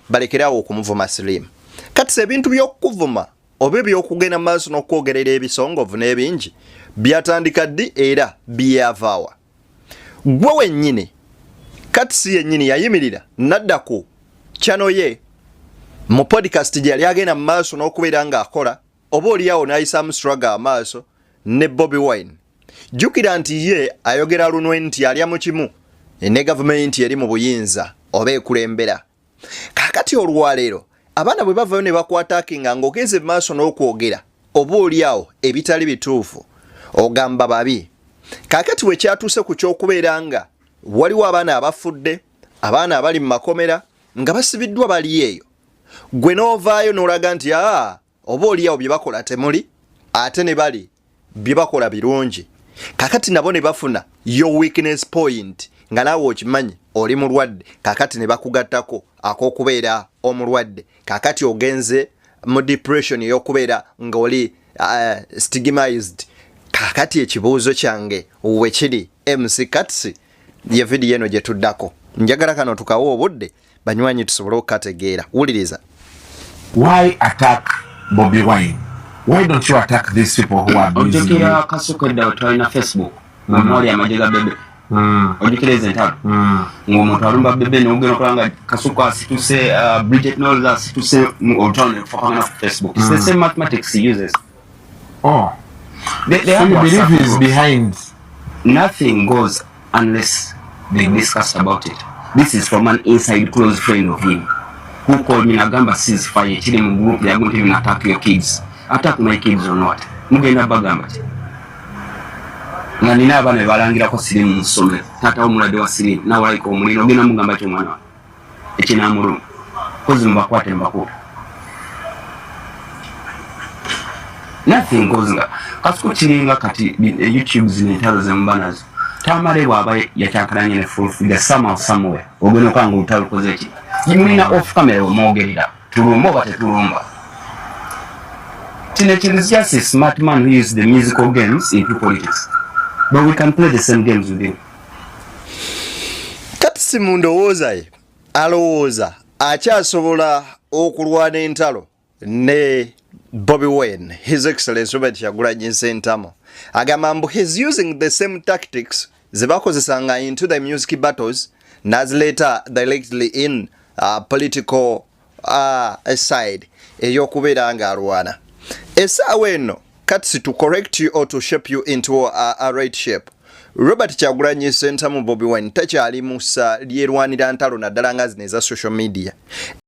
balekerawo okumuvuma Slim. Kati ebintu by'okuvuma oba by'okugenda maaso n'okwogerera ebisongovu n'ebingi byatandika ddi era byavaawa. Gwe wennyini kati si yennyini yayimirira nadda ku channel ye mu podcast gye yali agenda mu maaso n'okubeera ng'akola oba oliawo n'ayisaamu struggle amaaso ne Bobi Wine. Jjukira nti ye ayogera lunwe nti alya mu kimu ne gavumenti eri mu buyinza oba ekulembera. Kaakati olwaleero abaana bwe bavayo ne bakwatakinga ng'ogenze mu maaso n'okwogera oba oliawo ebitali bituufu ogamba babi. Kaakati we kyatuuse ku ky'okubeera nga waliwo abaana abafudde, abaana abali mu makomera nga basibiddwa bali eyo. Gwe n'ovaayo n'olaga nti oba oliawo bye bakola temuli ate ne bali bye bakola birungi. Kaakati nabo ne bafuna your weakness point nga naawe okimanyi oli mulwadde. Kaakati ne bakugattako ak'okubeera omulwadde. Kaakati ogenze mu depression ey'okubeera ng'oli stigmatized. Kaakati ekibuuzo kyange we kiri MC Katsi ye video eno gye tuddako. Njagala kano tukawo obudde banywanyi tusobole okukategeera. Wuliriza. Why attack Bobi Wine? Why don't you attack these people who are abusing you? Ojekera kasukedda otwalina Facebook mwali amajega bebe ojekereze ntalo ng'omuntu alumba bebe n'ogenda okulanga kasuku asituse Bridget Knowles asituse otwalina fakana Facebook. It's the same mathematics he uses. Oh, They so you believe he's behind? Nothing goes unless they discuss about it. This is from an inside close friend of him who called me Nagamba ceasefire chile mu group ya going to attack your kids. Attack my kids or not. Mugenda bagamba ti. Na nina abana balangira ko Slim musome. Tata omulade wa Slim na waliko omulino ogenda mugamba kyo mwana. Ekina amuru. Kozi mbakwate mbako. Nothing goes nga. Kasuko chilinga kati YouTube zinetalo zembanazo. Tamale bwaba yakyakalanye ne full figure somewhere. Ogenda kwanga utalo kozeki. Yimulina off camera omwogerera. Tulumba bate tulumba. Teenage is just a smart man who uses the musical games into politics. But we can play the same games with him. Kati si mundowooza ye alowooza akyasobola okulwana entalo ne Bobi Wine, His Excellency Robert Kyagulanyi Ssentamu. Agamba mbu he's using the same tactics ze bakozesanga into the music battles nazileta directly in political side ey'okubeera nga alwana. Essaawa eno kati to correct you or to shape you into a right shape. Robert Kyagulanyi Ssentamu Bobi Wine takyali musa lyerwanira ntalo naddala nga zino eza social media.